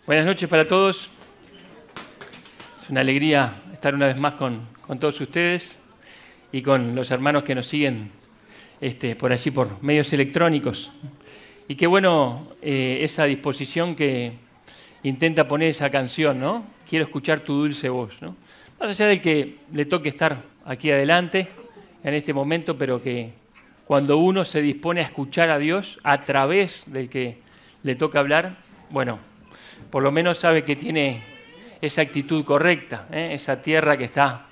Buenas noches para todos. Es una alegría estar una vez más con todos ustedes y con los hermanos que nos siguen por allí por medios electrónicos. Y qué bueno esa disposición que intenta poner esa canción, ¿no? Quiero escuchar tu dulce voz, ¿no? Más allá del que le toque estar aquí adelante en este momento, pero que cuando uno se dispone a escuchar a Dios a través del que le toca hablar, bueno, por lo menos sabe que tiene esa actitud correcta, esa tierra que está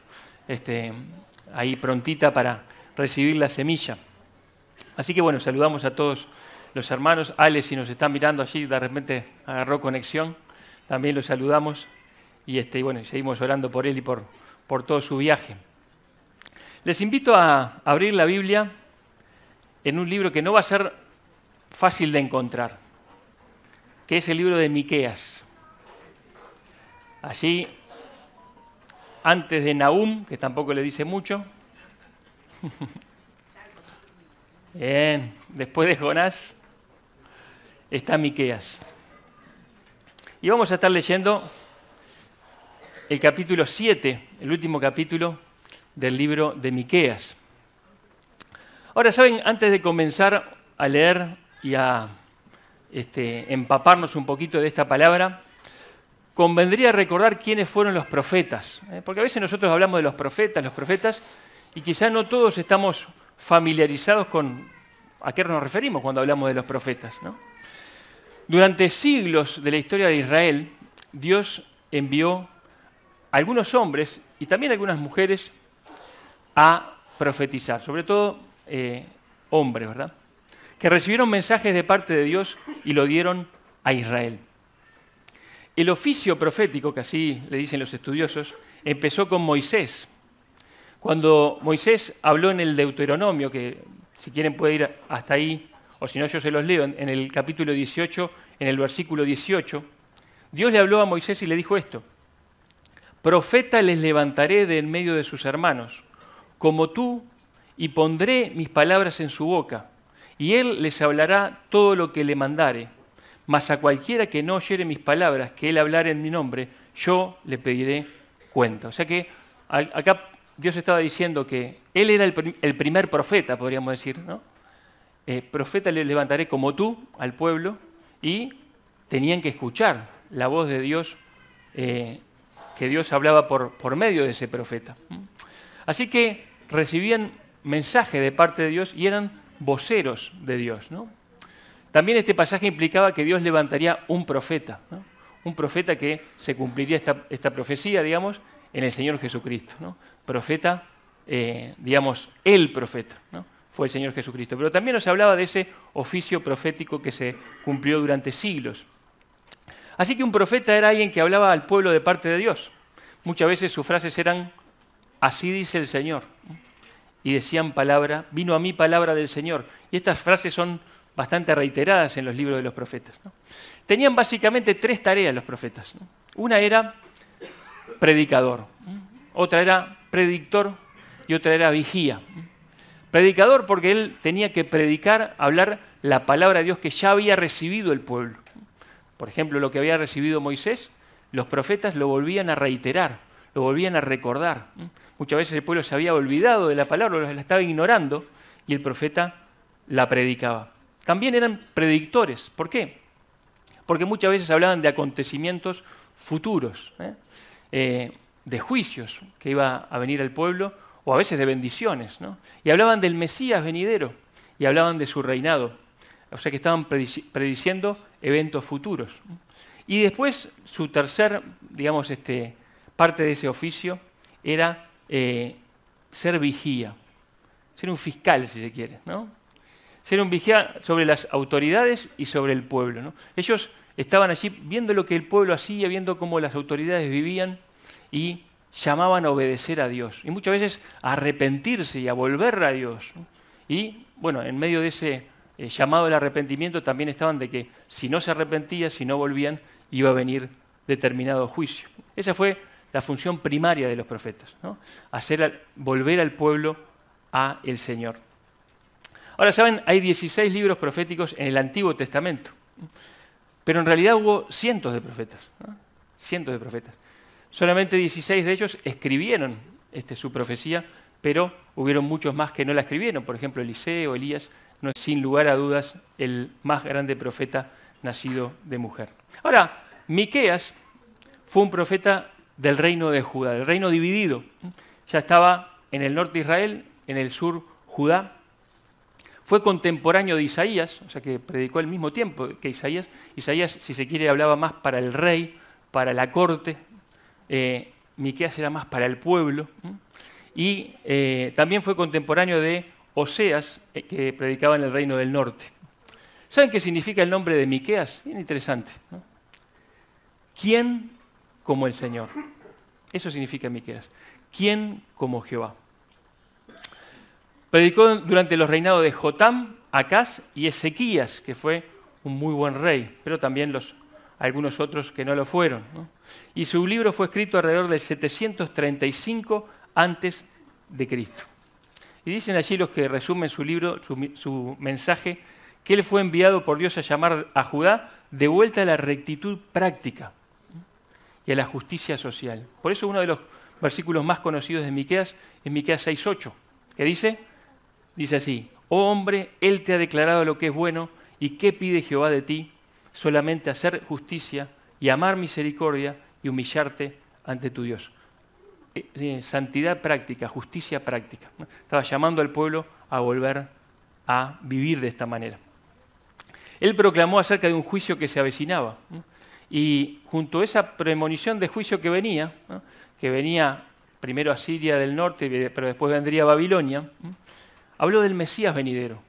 ahí prontita para recibir la semilla. Así que bueno, saludamos a todos los hermanos. Ale, si nos están mirando allí, de repente agarró conexión, también los saludamos y bueno, seguimos orando por él y por todo su viaje. Les invito a abrir la Biblia en un libro que no va a ser fácil de encontrar, que es el libro de Miqueas. Allí, antes de Nahum, que tampoco le dice mucho. Bien, después de Jonás está Miqueas. Y vamos a estar leyendo el capítulo 7, el último capítulo del libro de Miqueas. Ahora, ¿saben? Antes de comenzar a leer y a empaparnos un poquito de esta palabra, convendría recordar quiénes fueron los profetas, porque a veces nosotros hablamos de los profetas, y quizás no todos estamos familiarizados con a qué nos referimos cuando hablamos de los profetas, ¿no? Durante siglos de la historia de Israel, Dios envió a algunos hombres y también a algunas mujeres a profetizar, sobre todo hombres, ¿verdad?, que recibieron mensajes de parte de Dios y lo dieron a Israel. El oficio profético, que así le dicen los estudiosos, empezó con Moisés. Cuando Moisés habló en el Deuteronomio, que si quieren puede ir hasta ahí, o si no yo se los leo, en el capítulo 18, en el versículo 18, Dios le habló a Moisés y le dijo esto: profeta les levantaré de en medio de sus hermanos, como tú, y pondré mis palabras en su boca, y él les hablará todo lo que le mandare. Mas a cualquiera que no oyere mis palabras, que él hablare en mi nombre, yo le pediré cuenta. O sea que acá Dios estaba diciendo que él era el primer profeta, podríamos decir, ¿no? Profeta le levantaré como tú al pueblo, y tenían que escuchar la voz de Dios, que Dios hablaba por medio de ese profeta. Así que recibían mensaje de parte de Dios y eran voceros de Dios, ¿no? También este pasaje implicaba que Dios levantaría un profeta, ¿no? Un profeta que se cumpliría esta profecía, digamos, en el Señor Jesucristo, ¿no? Profeta, digamos, el profeta, ¿no? Fue el Señor Jesucristo. Pero también nos hablaba de ese oficio profético que se cumplió durante siglos. Así que un profeta era alguien que hablaba al pueblo de parte de Dios. Muchas veces sus frases eran: así dice el Señor. Y decían palabra, vino a mí palabra del Señor. Y estas frases son bastante reiteradas en los libros de los profetas, ¿no? Tenían básicamente tres tareas los profetas, ¿no? Una era predicador, otra era predictor y otra era vigía. Predicador porque él tenía que predicar, hablar la palabra de Dios que ya había recibido el pueblo. Por ejemplo, lo que había recibido Moisés, los profetas lo volvían a reiterar, lo volvían a recordar. Muchas veces el pueblo se había olvidado de la palabra, la estaba ignorando, y el profeta la predicaba. También eran predictores. ¿Por qué? Porque muchas veces hablaban de acontecimientos futuros, de juicios que iba a venir al pueblo, o a veces de bendiciones, ¿no? Y hablaban del Mesías venidero, y hablaban de su reinado. O sea que estaban prediciendo eventos futuros. Y después, su tercer, digamos, parte de ese oficio era ser vigía, ser un fiscal, si se quiere, ¿no? Ser un vigía sobre las autoridades y sobre el pueblo, ¿no? Ellos estaban allí viendo lo que el pueblo hacía, viendo cómo las autoridades vivían, y llamaban a obedecer a Dios. Y muchas veces a arrepentirse y a volver a Dios, ¿no? Y, bueno, en medio de ese llamado al arrepentimiento también estaban de que si no se arrepentían, si no volvían, iba a venir determinado juicio. Esa fue la función primaria de los profetas, ¿no? Volver al pueblo a el Señor. Ahora, ¿saben? Hay 16 libros proféticos en el Antiguo Testamento. pero en realidad hubo cientos de profetas, ¿no? Cientos de profetas. Solamente 16 de ellos escribieron su profecía, pero hubieron muchos más que no la escribieron. Por ejemplo, Eliseo, Elías, no es sin lugar a dudas el más grande profeta nacido de mujer. Ahora, Miqueas fue un profeta del reino de Judá, del reino dividido. Ya estaba en el norte de Israel, en el sur Judá. Fue contemporáneo de Isaías, o sea que predicó al mismo tiempo que Isaías. Isaías, si se quiere, hablaba más para el rey, para la corte. Miqueas era más para el pueblo. Y también fue contemporáneo de Oseas, que predicaba en el reino del norte. ¿Saben qué significa el nombre de Miqueas? Bien interesante, ¿no? ¿Quién como el Señor? Eso significa Miqueas. ¿Quién como Jehová? Predicó durante los reinados de Jotam, Acaz y Ezequías, que fue un muy buen rey, pero también algunos otros que no lo fueron, ¿no? Y su libro fue escrito alrededor del 735 antes de Cristo. Y dicen allí los que resumen su libro, su mensaje, que él fue enviado por Dios a llamar a Judá de vuelta a la rectitud práctica y a la justicia social. Por eso uno de los versículos más conocidos de Miqueas es Miqueas 6:8, que dice así: oh hombre, él te ha declarado lo que es bueno, y qué pide Jehová de ti, solamente hacer justicia y amar misericordia y humillarte ante tu Dios. Santidad práctica, justicia práctica. Estaba llamando al pueblo a volver a vivir de esta manera. Él proclamó acerca de un juicio que se avecinaba, ¿no? Y junto a esa premonición de juicio que venía primero Asiria del norte, pero después vendría Babilonia, ¿no? Habló del Mesías venidero.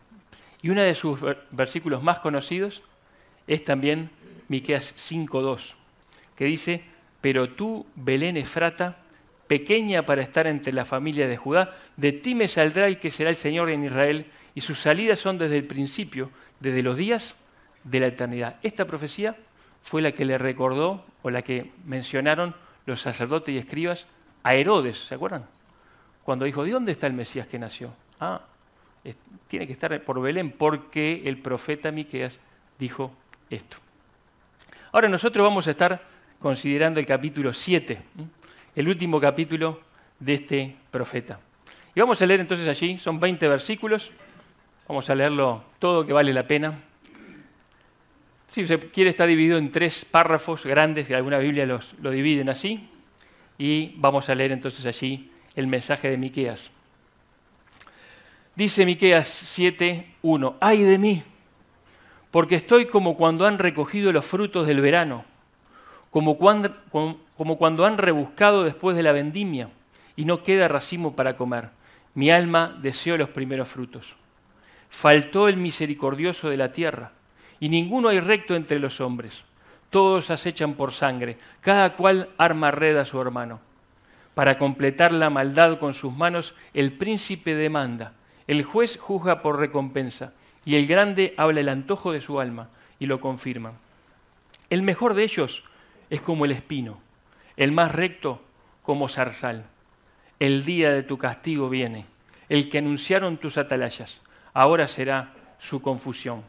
Y uno de sus versículos más conocidos es también Miqueas 5:2, que dice: pero tú, Belén Efrata, pequeña para estar entre la familia de Judá, de ti me saldrá el que será el Señor en Israel, y sus salidas son desde el principio, desde los días de la eternidad. Esta profecía fue la que le recordó, o la que mencionaron los sacerdotes y escribas a Herodes, ¿se acuerdan? Cuando dijo: ¿de dónde está el Mesías que nació? Tiene que estar por Belén, porque el profeta Miqueas dijo esto. Ahora nosotros vamos a estar considerando el capítulo 7, el último capítulo de este profeta. Y vamos a leer entonces allí, son 20 versículos, vamos a leerlo todo, que vale la pena. Si se quiere, está dividido en 3 párrafos grandes, y alguna Biblia lo dividen así, y vamos a leer entonces allí el mensaje de Miqueas. Dice Miqueas 7:1: ¡ay de mí! Porque estoy como cuando han recogido los frutos del verano, como cuando han rebuscado después de la vendimia, y no queda racimo para comer. Mi alma deseó los primeros frutos. Faltó el misericordioso de la tierra, y ninguno hay recto entre los hombres. Todos acechan por sangre, cada cual arma red a su hermano. Para completar la maldad con sus manos, el príncipe demanda, el juez juzga por recompensa, y el grande habla el antojo de su alma, y lo confirma. El mejor de ellos es como el espino, el más recto como zarzal. El día de tu castigo viene, el que anunciaron tus atalayas, ahora será su confusión.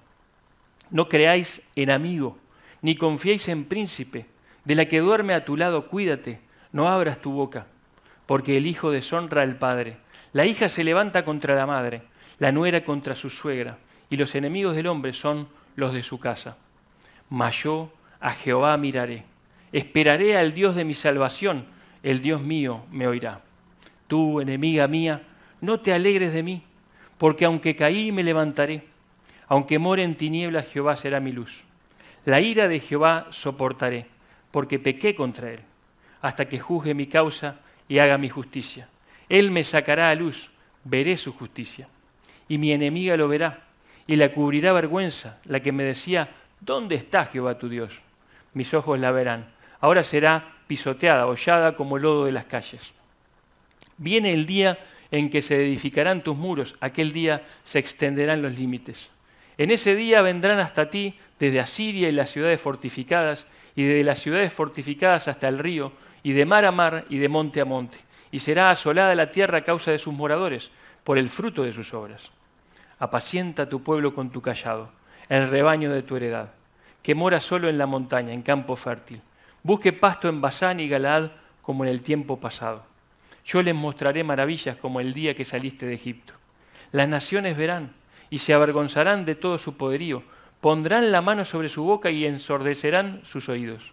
No creáis en amigo, ni confiéis en príncipe. De la que duerme a tu lado, cuídate, no abras tu boca, porque el hijo deshonra al padre. La hija se levanta contra la madre, la nuera contra su suegra, y los enemigos del hombre son los de su casa. Mas yo a Jehová miraré, esperaré al Dios de mi salvación, el Dios mío me oirá. Tú, enemiga mía, no te alegres de mí, porque aunque caí me levantaré, aunque more en tinieblas, Jehová será mi luz. La ira de Jehová soportaré, porque pequé contra él, hasta que juzgue mi causa y haga mi justicia. Él me sacará a luz, veré su justicia. Y mi enemiga lo verá, y la cubrirá vergüenza, la que me decía: ¿dónde está Jehová tu Dios? Mis ojos la verán. Ahora será pisoteada, hollada como lodo de las calles. Viene el día en que se edificarán tus muros, aquel día se extenderán los límites. En ese día vendrán hasta ti desde Asiria y las ciudades fortificadas, y desde las ciudades fortificadas hasta el río, y de mar a mar y de monte a monte. Y será asolada la tierra a causa de sus moradores, por el fruto de sus obras. Apacienta tu pueblo con tu callado, el rebaño de tu heredad. que mora solo en la montaña, en campo fértil. Busque pasto en Basán y Galaad como en el tiempo pasado. Yo les mostraré maravillas como el día que saliste de Egipto. Las naciones verán y se avergonzarán de todo su poderío. Pondrán la mano sobre su boca y ensordecerán sus oídos.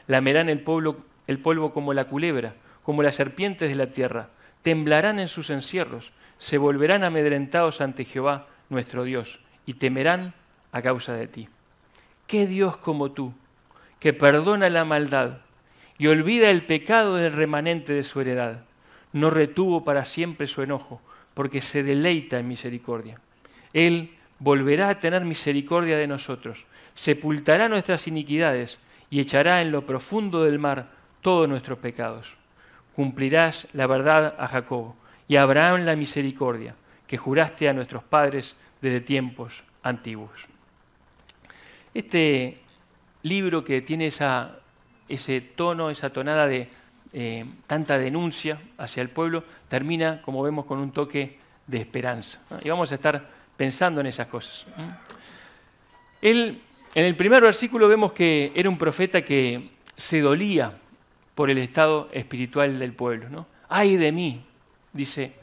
Lamerán el polvo como la culebra, como las serpientes de la tierra. Temblarán en sus encierros, se volverán amedrentados ante Jehová, nuestro Dios, y temerán a causa de ti. ¿Qué Dios como tú, que perdona la maldad y olvida el pecado del remanente de su heredad? No retuvo para siempre su enojo, porque se deleita en misericordia. Él volverá a tener misericordia de nosotros, sepultará nuestras iniquidades y echará en lo profundo del mar todos nuestros pecados. Cumplirás la verdad a Jacob y a Abraham la misericordia, que juraste a nuestros padres desde tiempos antiguos. Este libro que tiene ese tono, esa tonada de tanta denuncia hacia el pueblo, termina, como vemos, con un toque de esperanza, ¿no? Y vamos a estar pensando en esas cosas. En el primer versículo vemos que era un profeta que se dolía por el estado espiritual del pueblo, ¿no? ¡Ay de mí!, dice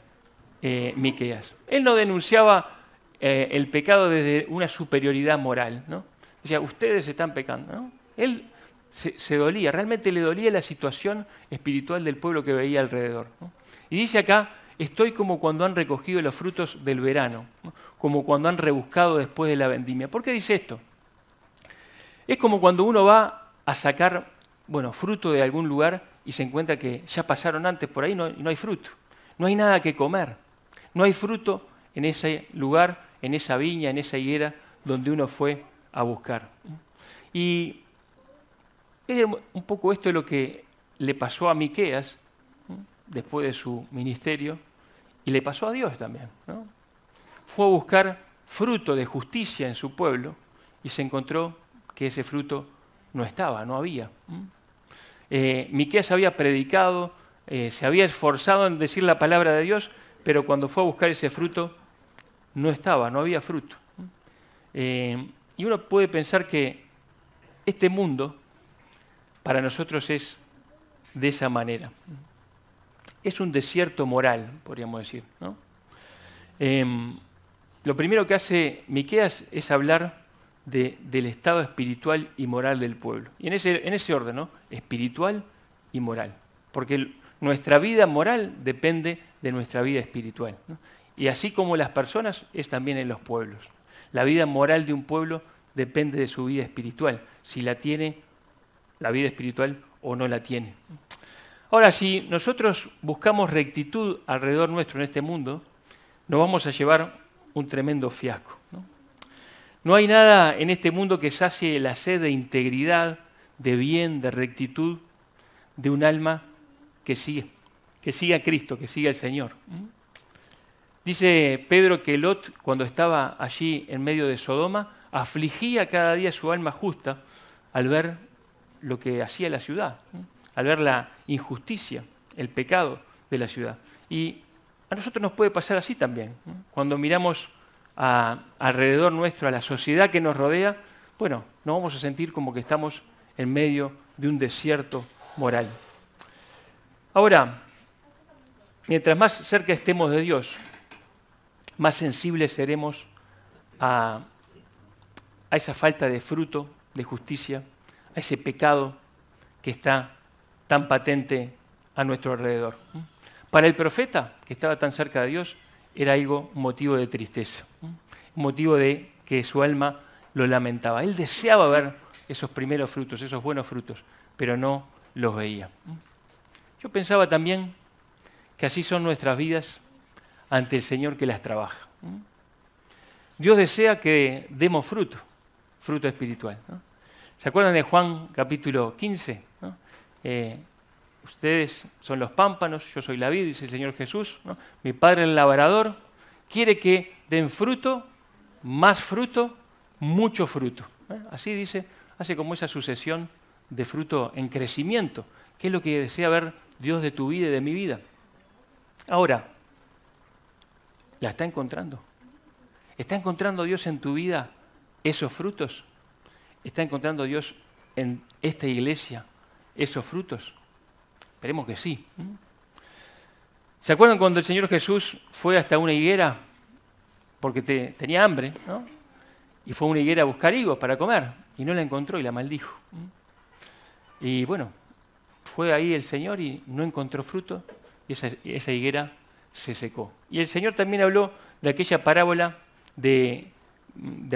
Miqueas. Él no denunciaba el pecado desde una superioridad moral, ¿no? Decía, ustedes están pecando, ¿no? Él se dolía, realmente le dolía la situación espiritual del pueblo que veía alrededor, ¿no? Y dice acá, estoy como cuando han recogido los frutos del verano, ¿no? Como cuando han rebuscado después de la vendimia. ¿Por qué dice esto? Es como cuando uno va a sacar, fruto de algún lugar y se encuentra que ya pasaron antes por ahí y no hay fruto. No hay nada que comer. No hay fruto en ese lugar, en esa viña, en esa higuera donde uno fue a buscar. Y es un poco esto lo que le pasó a Miqueas, ¿no?, después de su ministerio, y le pasó a Dios también, ¿no? Fue a buscar fruto de justicia en su pueblo y se encontró que ese fruto no estaba, no había. Miqueas había predicado, se había esforzado en decir la palabra de Dios, pero cuando fue a buscar ese fruto no estaba, no había fruto. Y uno puede pensar que este mundo para nosotros es de esa manera. Es un desierto moral, podríamos decir, ¿no? Lo primero que hace Miqueas es hablar del estado espiritual y moral del pueblo. Y en ese orden, ¿no? Espiritual y moral. Porque nuestra vida moral depende de nuestra vida espiritual, ¿no? Y así como las personas, es también en los pueblos. La vida moral de un pueblo depende de su vida espiritual, si la tiene la vida espiritual o no la tiene. Ahora, si nosotros buscamos rectitud alrededor nuestro en este mundo, nos vamos a llevar un tremendo fiasco, ¿no? No hay nada en este mundo que sacie la sed de integridad, de bien, de rectitud, de un alma que siga a Cristo, que siga al Señor. Dice Pedro que Lot, cuando estaba allí en medio de Sodoma, afligía cada día su alma justa al ver lo que hacía la ciudad, ¿no?, al ver la injusticia, el pecado de la ciudad. Y a nosotros nos puede pasar así también, ¿no? Cuando miramos alrededor nuestro, a la sociedad que nos rodea, nos vamos a sentir como que estamos en medio de un desierto moral. Ahora, mientras más cerca estemos de Dios, más sensibles seremos a esa falta de fruto, de justicia, a ese pecado que está tan patente a nuestro alrededor. Para el profeta, que estaba tan cerca de Dios, era algo motivo de tristeza, motivo de que su alma lo lamentaba. Él deseaba ver esos primeros frutos, esos buenos frutos, pero no los veía. Yo pensaba también que así son nuestras vidas ante el Señor que las trabaja. Dios desea que demos fruto espiritual, ¿no? ¿Se acuerdan de Juan capítulo 15? ¿No? Ustedes son los pámpanos, yo soy la vid, dice el Señor Jesús, ¿no? Mi Padre el labrador quiere que den fruto, más fruto, mucho fruto. Así dice, hace como esa sucesión de fruto en crecimiento, que es lo que desea ver Dios de tu vida y de mi vida. Ahora, ¿la está encontrando? ¿Está encontrando Dios en tu vida esos frutos? ¿Está encontrando Dios en esta iglesia esos frutos? Esperemos que sí. ¿Se acuerdan cuando el Señor Jesús fue hasta una higuera porque tenía hambre, ¿no? Y fue a una higuera a buscar higos para comer y no la encontró y la maldijo. Y bueno, fue ahí el Señor y no encontró fruto y esa higuera se secó. Y el Señor también habló de aquella parábola de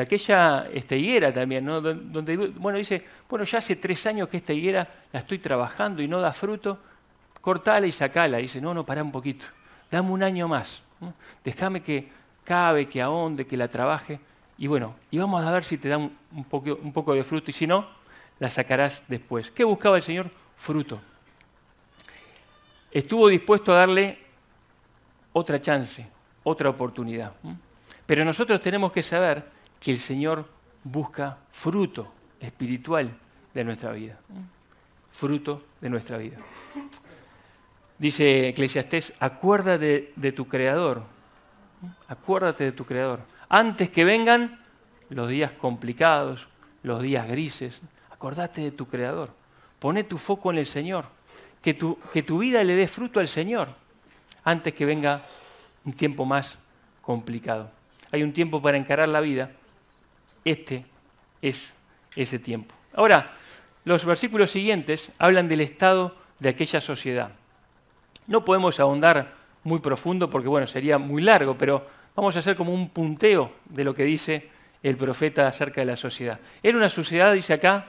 aquella higuera también, ¿no? Donde, bueno, dice, bueno, ya hace 3 años que esta higuera la estoy trabajando y no da fruto, cortala y sacala. Dice, no, pará un poquito, dame un año más, ¿no? Déjame que cabe, que ahonde, que la trabaje, y bueno, y vamos a ver si te da un poco de fruto, y si no, la sacarás después. ¿Qué buscaba el Señor? Fruto. Estuvo dispuesto a darle otra chance, otra oportunidad. Pero nosotros tenemos que saber que el Señor busca fruto espiritual de nuestra vida. Fruto de nuestra vida. Dice Eclesiastés, acuérdate de tu Creador. Acuérdate de tu Creador. Antes que vengan los días complicados, los días grises, acordate de tu Creador. Poné tu foco en el Señor. Que tu vida le dé fruto al Señor antes que venga un tiempo más complicado. Hay un tiempo para encarar la vida. Este es ese tiempo. Ahora, los versículos siguientes hablan del estado de aquella sociedad. No podemos ahondar muy profundo porque, bueno, sería muy largo, pero vamos a hacer como un punteo de lo que dice el profeta acerca de la sociedad. Era una sociedad, dice acá,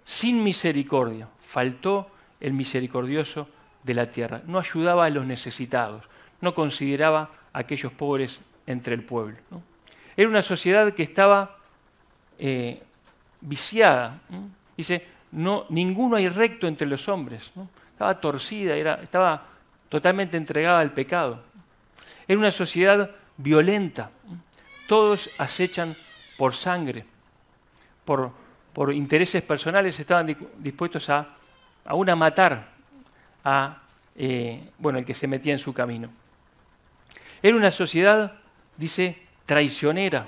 sin misericordia. Faltó el misericordioso de la tierra. No ayudaba a los necesitados. No consideraba a aquellos pobres entre el pueblo, ¿no? Era una sociedad que estaba viciada. Dice, ninguno hay recto entre los hombres, ¿no? Estaba torcida, estaba totalmente entregada al pecado. Era una sociedad violenta. Todos acechan por sangre, por intereses personales, estaban dispuestos a matar el que se metía en su camino. Era una sociedad, dice, traicionera.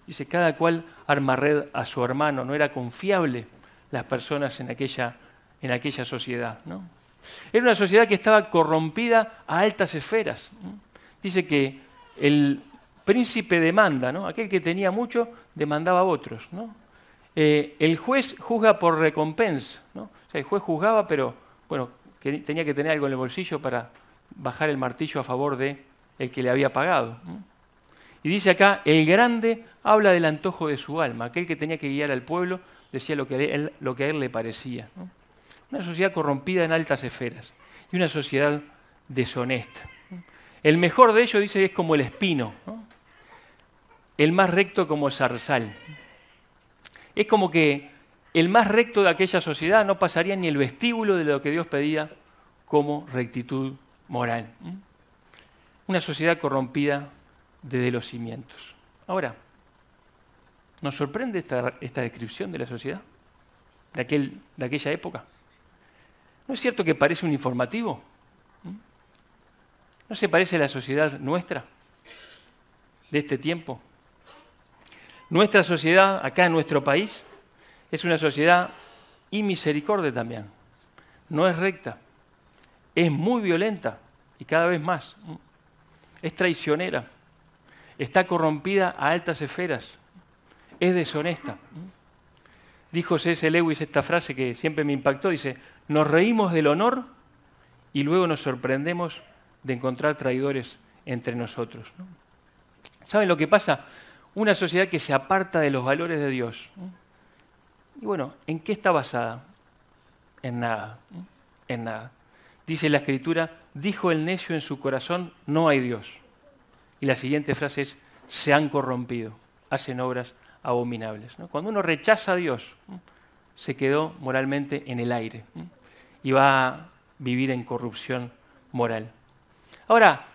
Dice, cada cual arma red a su hermano. No era confiable las personas en aquella sociedad, ¿no? Era una sociedad que estaba corrompida a altas esferas, ¿no? Dice que el príncipe demanda, ¿no? Aquel que tenía mucho demandaba a otros, ¿no? El juez juzga por recompensa, ¿no? O sea, el juez juzgaba, pero bueno, que tenía que tener algo en el bolsillo para bajar el martillo a favor de el que le había pagado, ¿no? Y dice acá, el grande habla del antojo de su alma. Aquel que tenía que guiar al pueblo decía lo que a él le parecía, ¿no? Una sociedad corrompida en altas esferas y una sociedad deshonesta, ¿no? El mejor de ellos, dice, es como el espino, ¿no? El más recto como zarzal. Es como que el más recto de aquella sociedad no pasaría ni el vestíbulo de lo que Dios pedía como rectitud moral, ¿no? Una sociedad corrompida desde los cimientos. Ahora, ¿nos sorprende esta descripción de la sociedad de aquella época? ¿No es cierto que parece un informativo? ¿No se parece a la sociedad nuestra de este tiempo? Nuestra sociedad, acá en nuestro país, es una sociedad inmisericordia también. No es recta, es muy violenta y cada vez más. Es traicionera, está corrompida a altas esferas, es deshonesta. Dijo C.S. Lewis esta frase que siempre me impactó, dice, nos reímos del honor y luego nos sorprendemos de encontrar traidores entre nosotros, ¿no? ¿Saben lo que pasa? Una sociedad que se aparta de los valores de Dios, ¿no? Y bueno, ¿en qué está basada? En nada, ¿no? En nada. Dice la Escritura, dijo el necio en su corazón, no hay Dios. Y la siguiente frase es, se han corrompido, hacen obras abominables, ¿no? Cuando uno rechaza a Dios, ¿no?, se quedó moralmente en el aire, ¿no?, y va a vivir en corrupción moral. Ahora,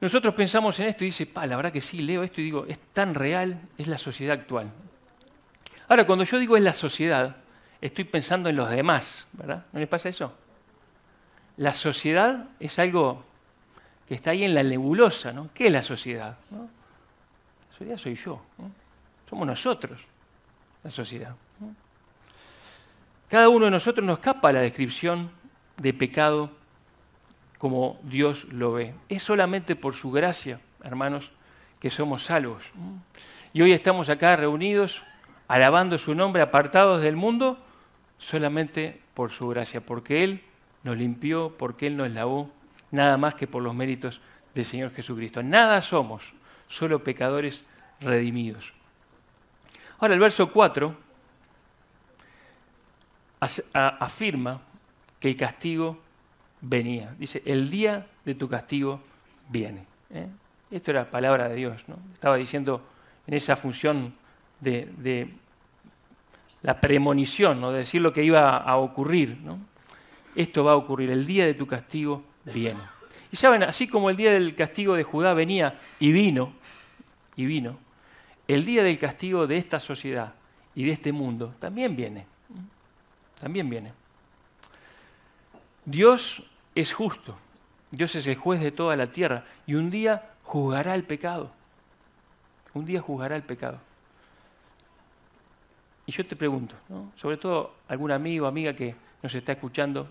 nosotros pensamos en esto y dice, la verdad que sí, leo esto y digo, es tan real, es la sociedad actual. Ahora, cuando yo digo es la sociedad, estoy pensando en los demás, ¿verdad? ¿No les pasa eso? La sociedad es algo que está ahí en la nebulosa, ¿no? ¿Qué es la sociedad? ¿No? La sociedad soy yo, ¿no? Somos nosotros, la sociedad, ¿no? Cada uno de nosotros no escapa a la descripción de pecado como Dios lo ve. Es solamente por su gracia, hermanos, que somos salvos. Y hoy estamos acá reunidos, alabando su nombre, apartados del mundo, solamente por su gracia, porque Él nos limpió, porque Él nos lavó, nada más que por los méritos del Señor Jesucristo. Nada somos, solo pecadores redimidos. Ahora el verso 4 afirma que el castigo venía. Dice, el día de tu castigo viene. Esto era palabra de Dios, ¿no? Estaba diciendo en esa función de la premonición, ¿no? De decir lo que iba a ocurrir, ¿no? Esto va a ocurrir, el día de tu castigo viene. Y saben, así como el día del castigo de Judá venía y vino, el día del castigo de esta sociedad y de este mundo también viene. También viene. Dios es justo, Dios es el juez de toda la tierra y un día juzgará el pecado. Un día juzgará el pecado. Y yo te pregunto, ¿no? Sobre todo algún amigo o amiga que nos está escuchando,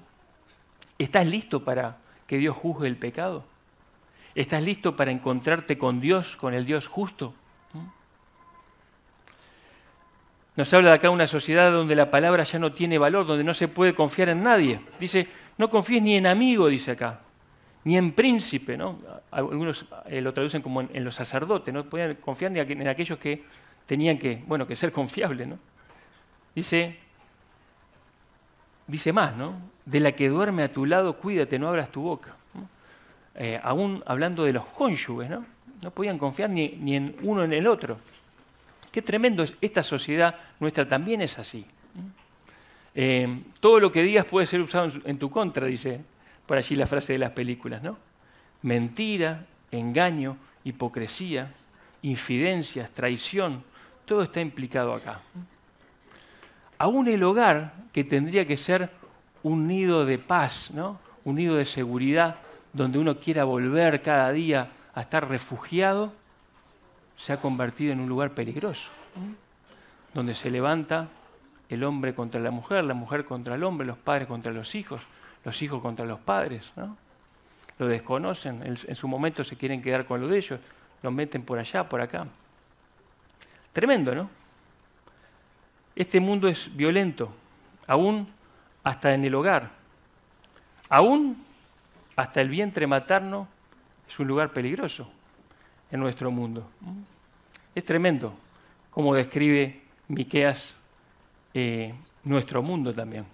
¿estás listo para que Dios juzgue el pecado? ¿Estás listo para encontrarte con Dios, con el Dios justo? Nos habla de acá una sociedad donde la palabra ya no tiene valor, donde no se puede confiar en nadie. Dice, no confíes ni en amigo, dice acá, ni en príncipe, ¿no? Algunos lo traducen como en los sacerdotes, no podían confiar ni en aquellos que tenían que ser confiables, ¿no? Dice más, ¿no? De la que duerme a tu lado, cuídate, no abras tu boca, ¿no? Aún hablando de los cónyuges, ¿no? No podían confiar ni en uno en el otro. Qué tremendo es, esta sociedad nuestra también es así. Todo lo que digas puede ser usado en tu contra, dice por allí la frase de las películas, ¿no? Mentira, engaño, hipocresía, infidencias, traición, todo está implicado acá. Aún el hogar, que tendría que ser un nido de paz, ¿no? Un nido de seguridad, donde uno quiera volver cada día a estar refugiado, se ha convertido en un lugar peligroso, donde se levanta el hombre contra la mujer contra el hombre, los padres contra los hijos contra los padres, ¿no? Lo desconocen, en su momento se quieren quedar con lo de ellos, lo meten por allá, por acá. Tremendo, ¿no? Este mundo es violento, aún hasta en el hogar, aún hasta el vientre materno es un lugar peligroso en nuestro mundo. Es tremendo cómo describe Miqueas nuestro mundo también.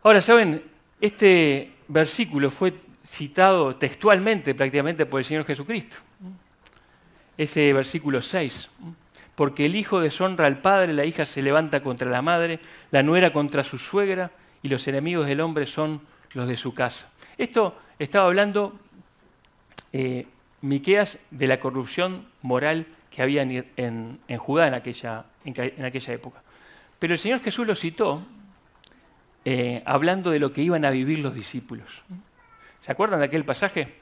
Ahora, ¿saben? Este versículo fue citado textualmente prácticamente por el Señor Jesucristo. Ese versículo 6. Porque el hijo deshonra al padre, la hija se levanta contra la madre, la nuera contra su suegra, y los enemigos del hombre son los de su casa. Esto estaba hablando Miqueas de la corrupción moral que había en Judá en aquella época. Pero el Señor Jesús lo citó hablando de lo que iban a vivir los discípulos. ¿Se acuerdan de aquel pasaje?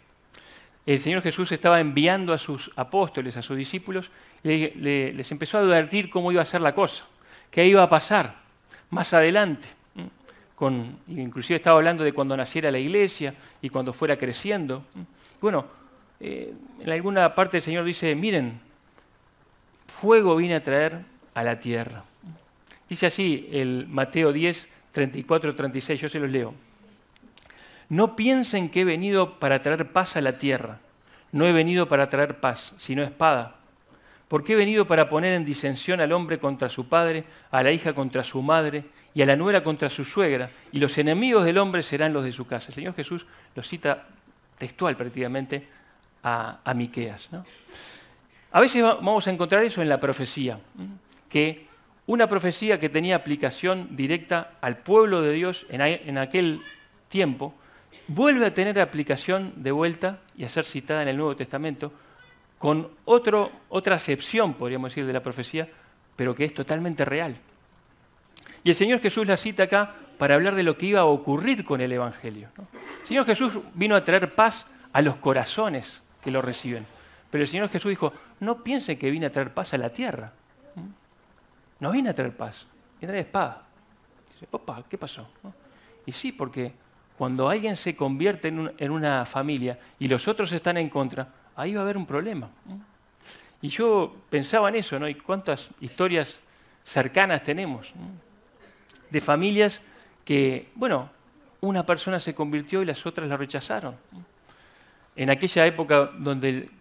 El Señor Jesús estaba enviando a sus apóstoles, a sus discípulos, y les empezó a advertir cómo iba a ser la cosa, qué iba a pasar más adelante. Inclusive estaba hablando de cuando naciera la iglesia y cuando fuera creciendo. Bueno, en alguna parte el Señor dice, miren, fuego vine a traer a la tierra. Dice así el Mateo 10, 34, 36, yo se los leo. No piensen que he venido para traer paz a la tierra. No he venido para traer paz, sino espada. Porque he venido para poner en disensión al hombre contra su padre, a la hija contra su madre y a la nuera contra su suegra, y los enemigos del hombre serán los de su casa. El Señor Jesús lo cita textual prácticamente a Miqueas, ¿no? A veces vamos a encontrar eso en la profecía, que una profecía que tenía aplicación directa al pueblo de Dios en aquel tiempo, vuelve a tener aplicación de vuelta y a ser citada en el Nuevo Testamento con otra acepción, podríamos decir, de la profecía, pero que es totalmente real. Y el Señor Jesús la cita acá para hablar de lo que iba a ocurrir con el Evangelio, ¿no? El Señor Jesús vino a traer paz a los corazones que lo reciben. Pero el Señor Jesús dijo, no piensen que vine a traer paz a la tierra. No vine a traer paz, vine a traer espada. Opa, ¿qué pasó? ¿No? Y sí, porque cuando alguien se convierte en una familia y los otros están en contra, ahí va a haber un problema. ¿No? Y yo pensaba en eso, ¿no? Y cuántas historias cercanas tenemos, ¿no? De familias que, bueno, una persona se convirtió y las otras la rechazaron. En aquella época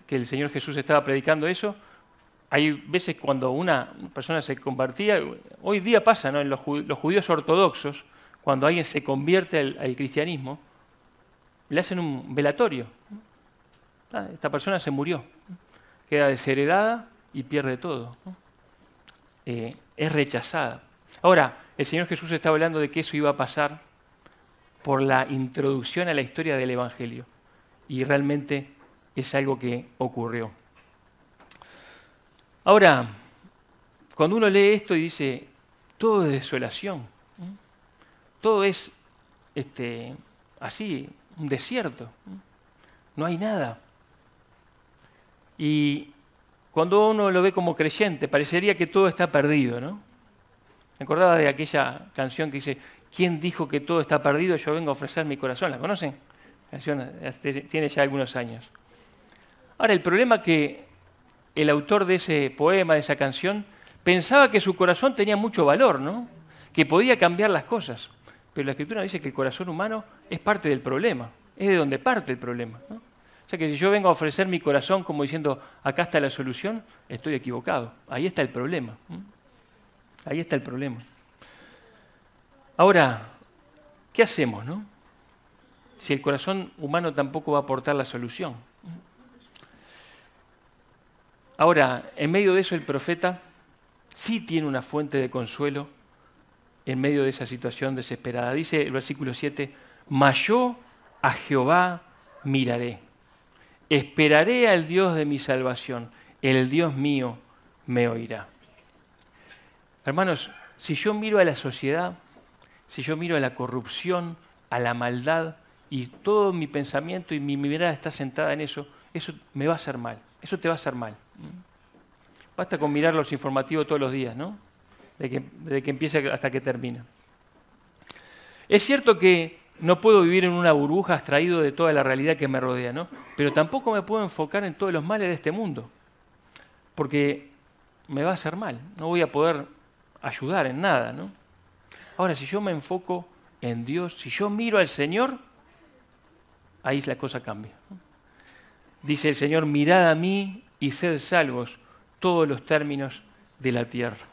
que el Señor Jesús estaba predicando eso, hay veces cuando una persona se convertía, hoy día pasa, ¿no? En los judíos ortodoxos, cuando alguien se convierte al cristianismo, le hacen un velatorio. Esta persona se murió, queda desheredada y pierde todo. Es rechazada. Ahora, el Señor Jesús está hablando de que eso iba a pasar por la introducción a la historia del Evangelio. Y realmente es algo que ocurrió. Ahora, cuando uno lee esto y dice, todo es desolación, todo es así, un desierto, no hay nada. Y cuando uno lo ve como creyente, parecería que todo está perdido, ¿no? Me acordaba de aquella canción que dice, ¿quién dijo que todo está perdido? Yo vengo a ofrecer mi corazón. ¿La conocen? La canción tiene ya algunos años. Ahora, el problema es que el autor de ese poema, de esa canción, pensaba que su corazón tenía mucho valor, ¿no? Que podía cambiar las cosas. Pero la Escritura dice que el corazón humano es parte del problema, es de donde parte el problema, ¿no? O sea que si yo vengo a ofrecer mi corazón como diciendo, acá está la solución, estoy equivocado. Ahí está el problema. Ahí está el problema. Ahora, ¿qué hacemos, no? Si el corazón humano tampoco va a aportar la solución. Ahora, en medio de eso el profeta sí tiene una fuente de consuelo en medio de esa situación desesperada. Dice el versículo 7, mas yo a Jehová miraré, esperaré al Dios de mi salvación, el Dios mío me oirá. Hermanos, si yo miro a la sociedad, si yo miro a la corrupción, a la maldad, y todo mi pensamiento y mi mirada está sentada en eso, eso me va a hacer mal, eso te va a hacer mal. Basta con mirar los informativos todos los días, ¿no? Desde que empieza hasta que termina. Es cierto que no puedo vivir en una burbuja abstraído de toda la realidad que me rodea, ¿no? Pero tampoco me puedo enfocar en todos los males de este mundo, porque me va a hacer mal, no voy a poder ayudar en nada, ¿no? Ahora, si yo me enfoco en Dios, si yo miro al Señor, ahí la cosa cambia. Dice el Señor, mirad a mí y sed salvos todos los términos de la tierra.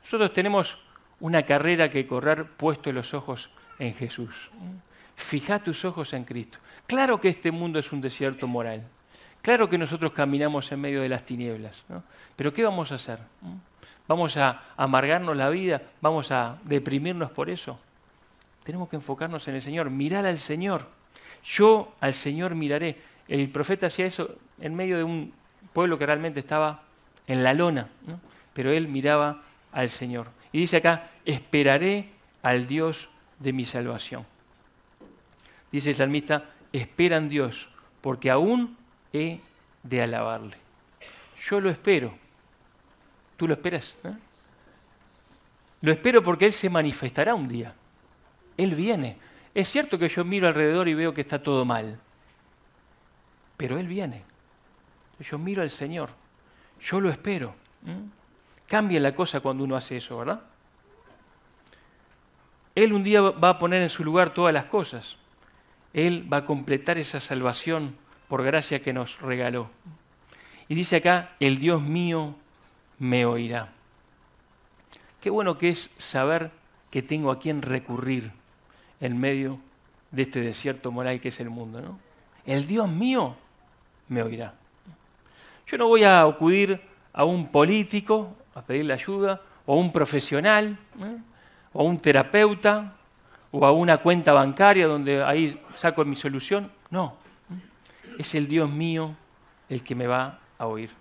Nosotros tenemos una carrera que correr puesto los ojos en Jesús. Fija tus ojos en Cristo. Claro que este mundo es un desierto moral. Claro que nosotros caminamos en medio de las tinieblas, ¿no? Pero ¿qué vamos a hacer? ¿Vamos a amargarnos la vida? ¿Vamos a deprimirnos por eso? Tenemos que enfocarnos en el Señor, mirar al Señor. Yo al Señor miraré. El profeta hacía eso en medio de un pueblo que realmente estaba en la lona, ¿no? Pero él miraba al Señor. Y dice acá, esperaré al Dios de mi salvación. Dice el salmista, espera en Dios, porque aún he de alabarle. Yo lo espero. ¿Tú lo esperas? Lo espero porque Él se manifestará un día. Él viene. Es cierto que yo miro alrededor y veo que está todo mal, pero Él viene. Yo miro al Señor. Yo lo espero. Cambia la cosa cuando uno hace eso, ¿verdad? Él un día va a poner en su lugar todas las cosas. Él va a completar esa salvación por gracia que nos regaló. Y dice acá, el Dios mío me oirá. Qué bueno que es saber que tengo a quien recurrir en medio de este desierto moral que es el mundo, ¿no? El Dios mío me oirá. Yo no voy a acudir a un político a pedirle ayuda, o a un profesional, o a un terapeuta, o a una cuenta bancaria donde ahí saco mi solución. No, es el Dios mío el que me va a oír.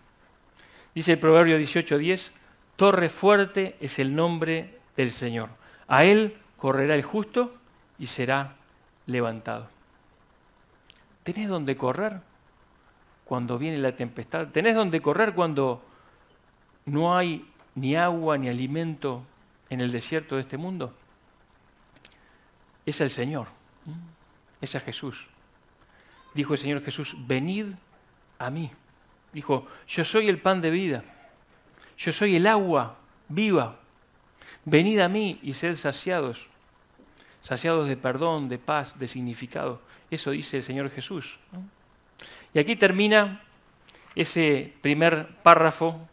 Dice el Proverbio 18:10, torre fuerte es el nombre del Señor. A Él correrá el justo y será levantado. ¿Tenés dónde correr cuando viene la tempestad? ¿Tenés dónde correr cuando no hay ni agua ni alimento en el desierto de este mundo? Es el Señor, es a Jesús. Dijo el Señor Jesús, venid a mí. Dijo, yo soy el pan de vida, yo soy el agua viva. Venid a mí y sed saciados, saciados de perdón, de paz, de significado. Eso dice el Señor Jesús, ¿no? Y aquí termina ese primer párrafo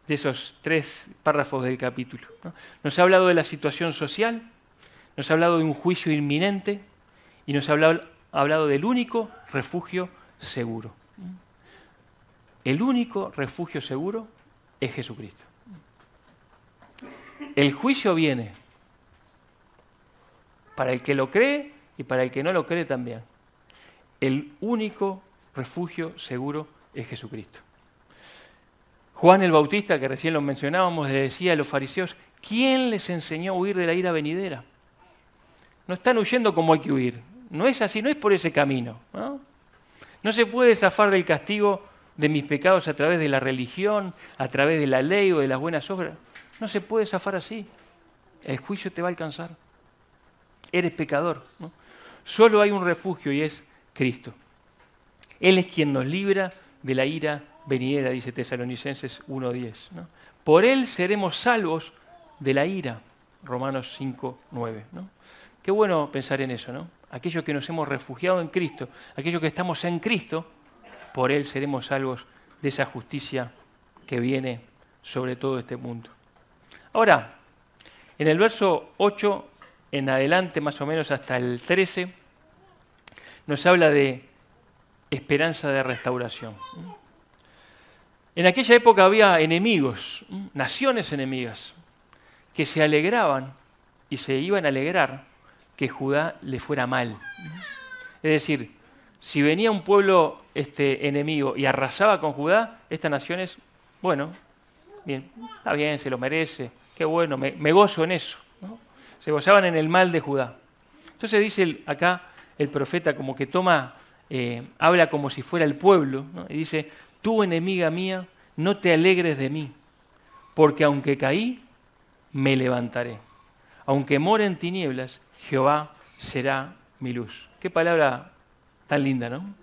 de esos 3 párrafos del capítulo, ¿no? Nos ha hablado de la situación social, nos ha hablado de un juicio inminente y nos ha hablado del único refugio seguro. El único refugio seguro es Jesucristo. El juicio viene para el que lo cree y para el que no lo cree también. El único refugio seguro es Jesucristo. Juan el Bautista, que recién lo mencionábamos, le decía a los fariseos, ¿quién les enseñó a huir de la ira venidera? No están huyendo como hay que huir. No es así, no es por ese camino, ¿no? No se puede zafar del castigo de mis pecados a través de la religión, a través de la ley o de las buenas obras. No se puede zafar así. El juicio te va a alcanzar. Eres pecador, ¿no? Solo hay un refugio y es Cristo. Él es quien nos libra de la ira venidera, dice Tesalonicenses 1:10, ¿no? Por Él seremos salvos de la ira, Romanos 5:9, ¿no? Qué bueno pensar en eso, ¿no? Aquellos que nos hemos refugiado en Cristo, aquellos que estamos en Cristo, por Él seremos salvos de esa justicia que viene sobre todo este mundo. Ahora, en el verso 8 en adelante, más o menos hasta el 13, nos habla de esperanza de restauración. En aquella época había enemigos, naciones enemigas, que se alegraban y se iban a alegrar que Judá le fuera mal. Es decir, si venía un pueblo enemigo y arrasaba con Judá, estas naciones, bueno, bien, está bien, se lo merece, qué bueno, me gozo en eso, ¿no? Se gozaban en el mal de Judá. Entonces dice acá el profeta como que habla como si fuera el pueblo, ¿no? Y dice, tú enemiga mía, no te alegres de mí, porque aunque caí, me levantaré. Aunque more en tinieblas, Jehová será mi luz. Qué palabra tan linda, ¿no?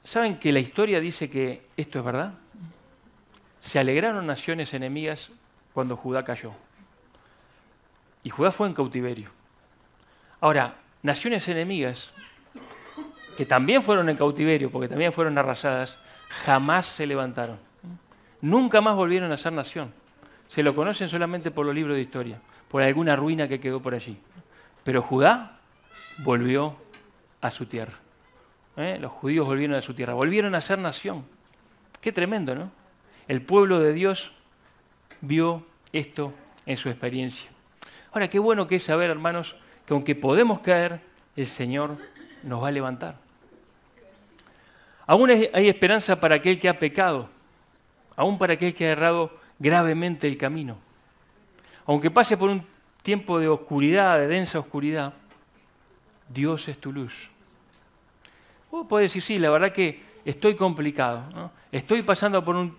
¿Saben que la historia dice que esto es verdad? Se alegraron naciones enemigas cuando Judá cayó. Y Judá fue en cautiverio. Ahora, naciones enemigas, que también fueron en cautiverio, porque también fueron arrasadas, jamás se levantaron. Nunca más volvieron a ser nación. Se lo conocen solamente por los libros de historia, por alguna ruina que quedó por allí. Pero Judá volvió a su tierra. Los judíos volvieron a su tierra, volvieron a ser nación. Qué tremendo, ¿no? El pueblo de Dios vio esto en su experiencia. Ahora, qué bueno que es saber, hermanos, que aunque podemos caer, el Señor nos va a levantar. Aún hay esperanza para aquel que ha pecado, aún para aquel que ha errado gravemente el camino. Aunque pase por un tiempo de oscuridad, de densa oscuridad, Dios es tu luz. Vos podés decir, sí, la verdad que estoy complicado, ¿no? Estoy pasando por un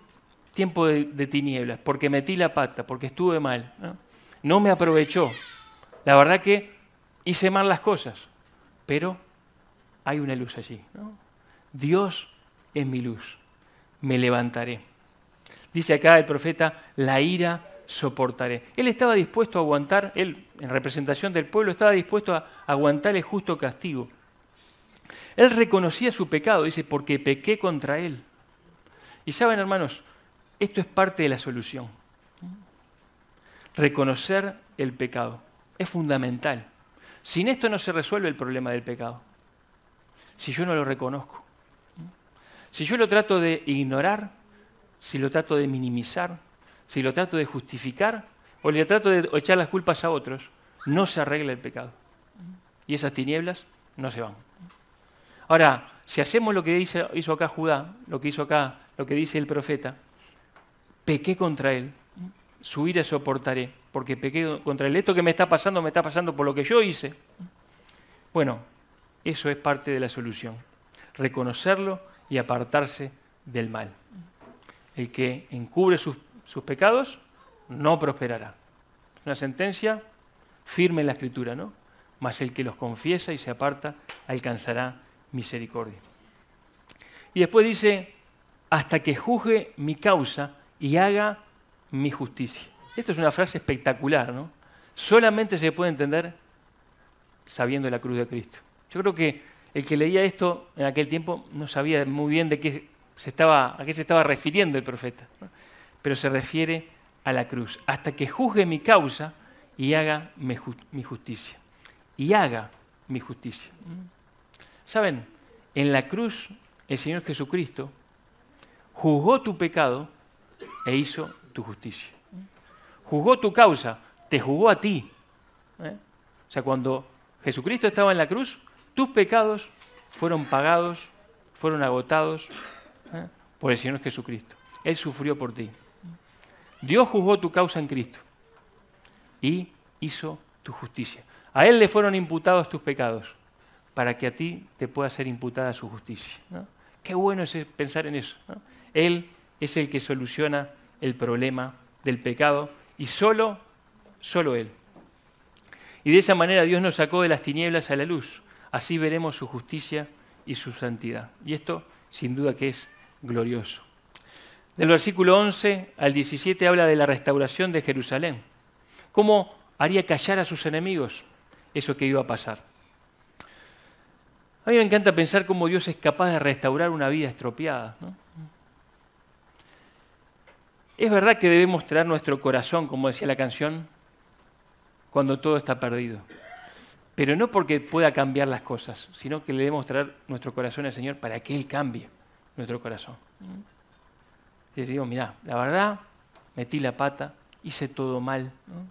tiempo de tinieblas, porque metí la pata, porque estuve mal, ¿no? No me aprovechó. La verdad que hice mal las cosas, pero hay una luz allí, ¿no? Dios es mi luz, me levantaré. Dice acá el profeta, la ira soportaré. Él estaba dispuesto a aguantar, él en representación del pueblo estaba dispuesto a aguantar el justo castigo. Él reconocía su pecado, dice, porque pequé contra él. Y saben, hermanos, esto es parte de la solución. Reconocer el pecado es fundamental. Sin esto no se resuelve el problema del pecado. Si yo no lo reconozco. Si yo lo trato de ignorar, si lo trato de minimizar, si lo trato de justificar o le trato de echar las culpas a otros, no se arregla el pecado. Y esas tinieblas no se van. Ahora, si hacemos lo que hizo acá Judá, lo que hizo acá, lo que dice el profeta, pequé contra él, su ira soportaré, porque pequé contra él. Esto que me está pasando por lo que yo hice. Bueno, eso es parte de la solución. Reconocerlo y apartarse del mal. El que encubre sus pecados no prosperará. Una sentencia firme en la Escritura, ¿no? Mas el que los confiesa y se aparta alcanzará misericordia. Y después dice, hasta que juzgue mi causa y haga mi justicia. Esto es una frase espectacular, ¿no? Solamente se puede entender sabiendo la cruz de Cristo. Yo creo que el que leía esto en aquel tiempo no sabía muy bien a qué se estaba refiriendo el profeta, ¿no? Pero se refiere a la cruz. Hasta que juzgue mi causa y haga mi justicia. Y haga mi justicia. ¿Saben? En la cruz el Señor Jesucristo juzgó tu pecado e hizo tu justicia. Juzgó tu causa, te juzgó a ti. O sea, cuando Jesucristo estaba en la cruz, tus pecados fueron pagados, fueron agotados por el Señor Jesucristo. Él sufrió por ti. Dios juzgó tu causa en Cristo y hizo tu justicia. A Él le fueron imputados tus pecados para que a ti te pueda ser imputada su justicia, ¿no? Qué bueno es pensar en eso, ¿no? Él es el que soluciona el problema del pecado y solo Él. Y de esa manera Dios nos sacó de las tinieblas a la luz. Así veremos su justicia y su santidad. Y esto sin duda que es glorioso. Del versículo 11 al 17 habla de la restauración de Jerusalén. ¿Cómo haría callar a sus enemigos eso que iba a pasar? A mí me encanta pensar cómo Dios es capaz de restaurar una vida estropeada, ¿no? Es verdad que debemos traer nuestro corazón, como decía la canción, cuando todo está perdido. Pero no porque pueda cambiar las cosas, sino que le debemos traer nuestro corazón al Señor para que Él cambie nuestro corazón. Y decimos, mirá, la verdad, metí la pata, hice todo mal, ¿no?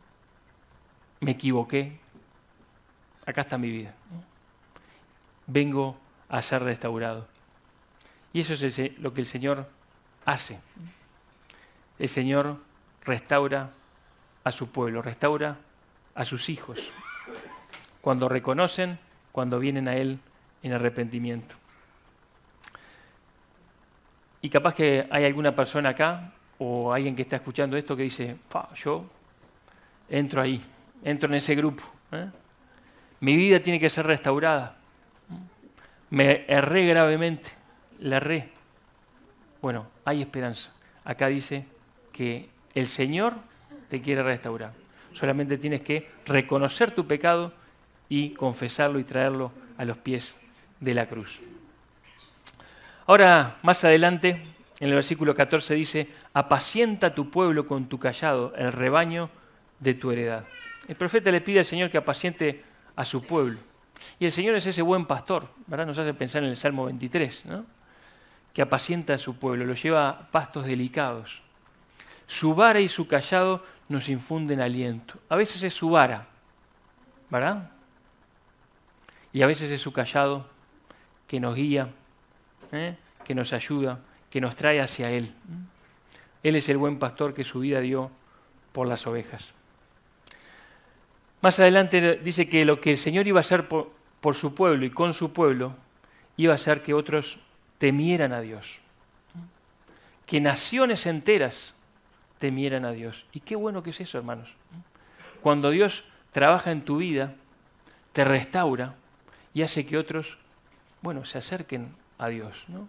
Me equivoqué, acá está mi vida, ¿no? Vengo a ser restaurado. Y eso es lo que el Señor hace. El Señor restaura a su pueblo, restaura a sus hijos, cuando reconocen, cuando vienen a Él en arrepentimiento. Y capaz que hay alguna persona acá, o alguien que está escuchando esto que dice, yo entro ahí, entro en ese grupo, ¿eh? Mi vida tiene que ser restaurada. Me erré gravemente, la erré. Bueno, hay esperanza. Acá dice que el Señor te quiere restaurar. Solamente tienes que reconocer tu pecado y confesarlo y traerlo a los pies de la cruz. Ahora, más adelante, en el versículo 14 dice, apacienta tu pueblo con tu cayado, el rebaño de tu heredad. El profeta le pide al Señor que apaciente a su pueblo. Y el Señor es ese buen pastor, ¿verdad? Nos hace pensar en el Salmo 23, ¿no? Que apacienta a su pueblo, lo lleva a pastos delicados. Su vara y su cayado nos infunden aliento. A veces es su vara, ¿verdad? Y a veces es su cayado que nos guía, que nos ayuda, que nos trae hacia Él. Él es el buen pastor que su vida dio por las ovejas. Más adelante dice que lo que el Señor iba a hacer por su pueblo y con su pueblo, iba a hacer que otros temieran a Dios. Que naciones enteras temieran a Dios. Y qué bueno que es eso, hermanos. Cuando Dios trabaja en tu vida, te restaura y hace que otros, se acerquen a Dios, ¿no?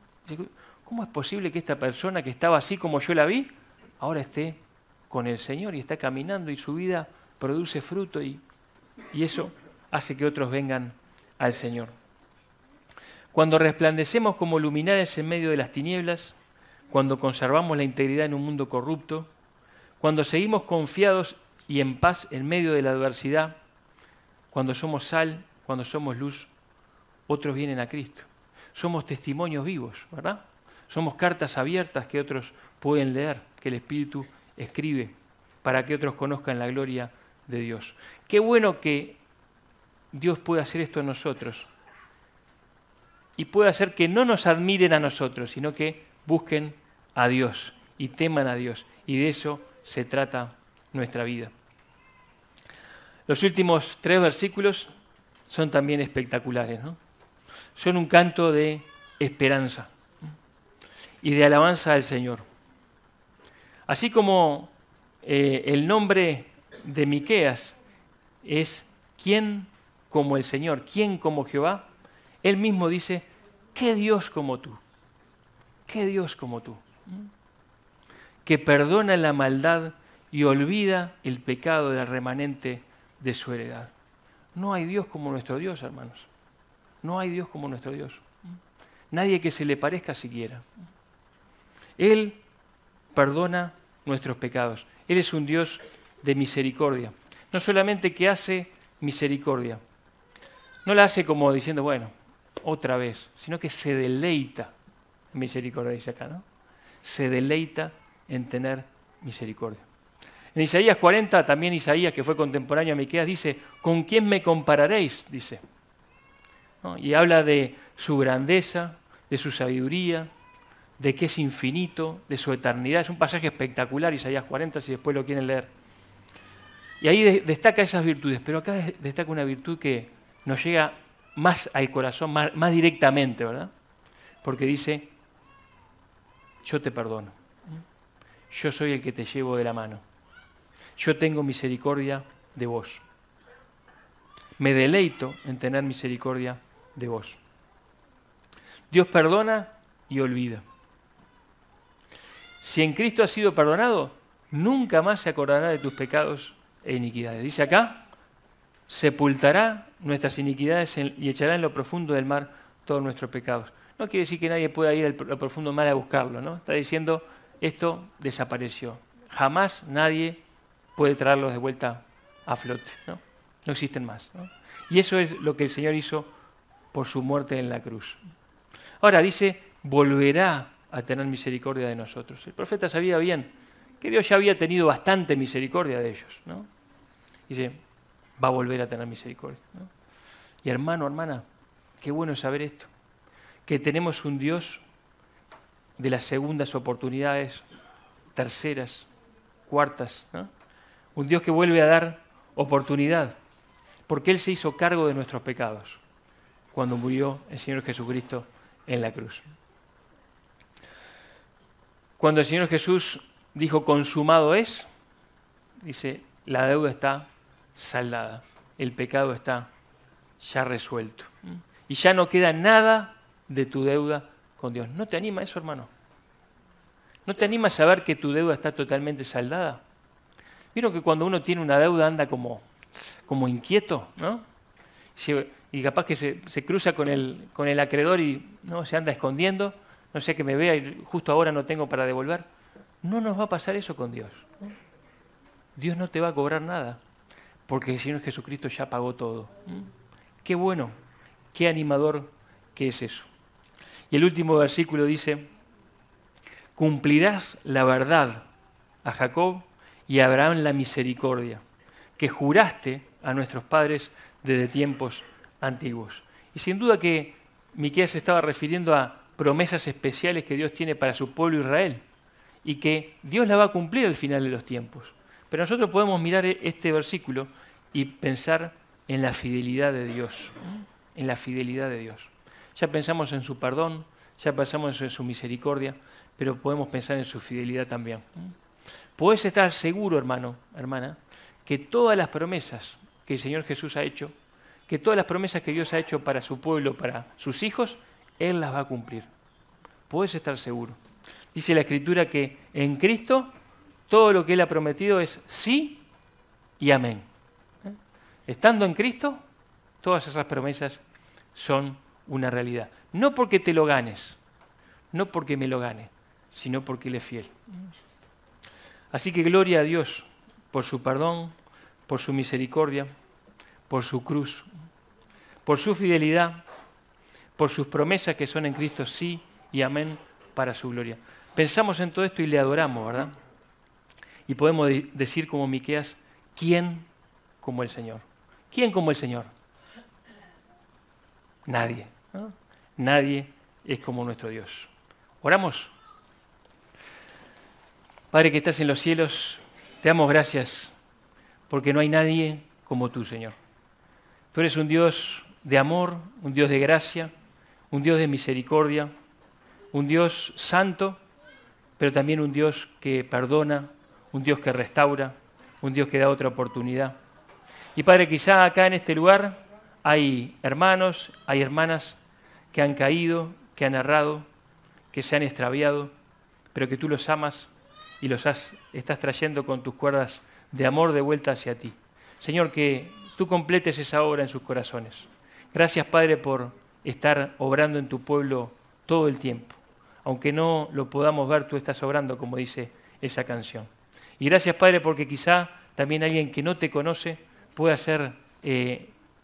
¿Cómo es posible que esta persona que estaba así como yo la vi, ahora esté con el Señor y está caminando y su vida produce fruto y eso hace que otros vengan al Señor? Cuando resplandecemos como luminares en medio de las tinieblas, cuando conservamos la integridad en un mundo corrupto, cuando seguimos confiados y en paz en medio de la adversidad, cuando somos sal, cuando somos luz, otros vienen a Cristo. Somos testimonios vivos, ¿verdad? Somos cartas abiertas que otros pueden leer, que el Espíritu escribe para que otros conozcan la gloria de Dios. Qué bueno que Dios pueda hacer esto en nosotros y puede hacer que no nos admiren a nosotros, sino que busquen a Dios y teman a Dios. Y de eso se trata nuestra vida. Los últimos 3 versículos son también espectaculares, ¿no? Son un canto de esperanza y de alabanza al Señor. Así como el nombre de Miqueas es ¿quién como el Señor? ¿Quién como Jehová? Él mismo dice, ¿qué Dios como tú? ¿Qué Dios como tú? Que perdona la maldad y olvida el pecado del remanente de su heredad. No hay Dios como nuestro Dios, hermanos. No hay Dios como nuestro Dios. Nadie que se le parezca siquiera. Él perdona nuestros pecados. Él es un Dios de misericordia. No solamente que hace misericordia, no la hace como diciendo, bueno, otra vez, sino que se deleita en misericordia, dice acá, ¿no? Se deleita en tener misericordia. En Isaías 40, también Isaías, que fue contemporáneo a Miqueas, dice, ¿con quién me compararéis? Dice. ¿No? Y habla de su grandeza, de su sabiduría, de que es infinito, de su eternidad. Es un pasaje espectacular, Isaías 40, si después lo quieren leer. Y ahí destaca esas virtudes, pero acá destaca una virtud que nos llega más al corazón, más directamente, ¿verdad? Porque dice, yo te perdono. Yo soy el que te llevo de la mano. Yo tengo misericordia de vos. Me deleito en tener misericordia de vos. Dios perdona y olvida. Si en Cristo has sido perdonado, nunca más se acordará de tus pecados e iniquidades. Dice acá, sepultará nuestras iniquidades y echará en lo profundo del mar todos nuestros pecados. No quiere decir que nadie pueda ir al profundo del mar a buscarlo, ¿no? Está diciendo, esto desapareció. Jamás nadie puede traerlos de vuelta a flote, ¿no? No existen más, ¿no? Y eso es lo que el Señor hizo por su muerte en la cruz. Ahora dice, volverá a tener misericordia de nosotros. El profeta sabía bien que Dios ya había tenido bastante misericordia de ellos, ¿no? Dice, va a volver a tener misericordia, ¿no? Y hermano, hermana, qué bueno saber esto, que tenemos un Dios de las segundas oportunidades, terceras, cuartas, ¿no? Un Dios que vuelve a dar oportunidad, porque Él se hizo cargo de nuestros pecados cuando murió el Señor Jesucristo en la cruz. Cuando el Señor Jesús dijo consumado es, dice, la deuda está saldada, el pecado está ya resuelto. Y ya no queda nada de tu deuda con Dios. ¿No te anima eso, hermano? ¿No te anima a saber que tu deuda está totalmente saldada? ¿Vieron que cuando uno tiene una deuda anda como inquieto, ¿no? Y capaz que se cruza con el acreedor y no se anda escondiendo, no sé que me vea y justo ahora no tengo para devolver. No nos va a pasar eso con Dios, ¿no? Dios no te va a cobrar nada, porque el Señor Jesucristo ya pagó todo. Qué bueno, qué animador que es eso. Y el último versículo dice, cumplirás la verdad a Jacob y a Abraham la misericordia, que juraste a nuestros padres desde tiempos antiguos. Y sin duda que Miqueas se estaba refiriendo a promesas especiales que Dios tiene para su pueblo Israel y que Dios la va a cumplir al final de los tiempos. Pero nosotros podemos mirar este versículo y pensar en la fidelidad de Dios, en la fidelidad de Dios. Ya pensamos en su perdón, ya pensamos en su misericordia, pero podemos pensar en su fidelidad también. Puedes estar seguro, hermano, hermana, que todas las promesas que el Señor Jesús ha hecho, que todas las promesas que Dios ha hecho para su pueblo, para sus hijos, Él las va a cumplir. Puedes estar seguro. Dice la Escritura que en Cristo todo lo que Él ha prometido es sí y amén. Estando en Cristo, todas esas promesas son una realidad. No porque te lo ganes, no porque me lo gane, sino porque Él es fiel. Así que gloria a Dios por su perdón, por su misericordia, por su cruz, por su fidelidad, por sus promesas que son en Cristo sí y amén para su gloria. Pensamos en todo esto y le adoramos, ¿verdad? Y podemos decir como Miqueas, ¿quién como el Señor? ¿Quién como el Señor? Nadie, ¿no? Nadie es como nuestro Dios. ¿Oramos? Padre que estás en los cielos, te damos gracias porque no hay nadie como tú, Señor. Tú eres un Dios de amor, un Dios de gracia, un Dios de misericordia, un Dios santo, pero también un Dios que perdona, un Dios que restaura, un Dios que da otra oportunidad. Y Padre, quizá acá en este lugar hay hermanos, hay hermanas que han caído, que han errado, que se han extraviado, pero que tú los amas y los estás trayendo con tus cuerdas de amor de vuelta hacia ti. Señor, que tú completes esa obra en sus corazones. Gracias, Padre, por estar obrando en tu pueblo todo el tiempo. Aunque no lo podamos ver, tú estás obrando, como dice esa canción. Y gracias, Padre, porque quizá también alguien que no te conoce pueda ser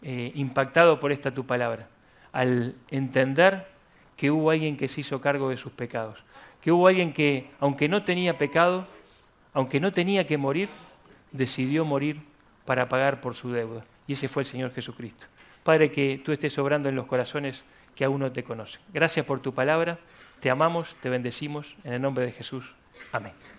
impactado por esta tu palabra, al entender que hubo alguien que se hizo cargo de sus pecados, que hubo alguien que, aunque no tenía pecado, aunque no tenía que morir, decidió morir para pagar por su deuda. Y ese fue el Señor Jesucristo. Padre, que tú estés obrando en los corazones que aún no te conocen. Gracias por tu palabra, te amamos, te bendecimos, en el nombre de Jesús. Amén.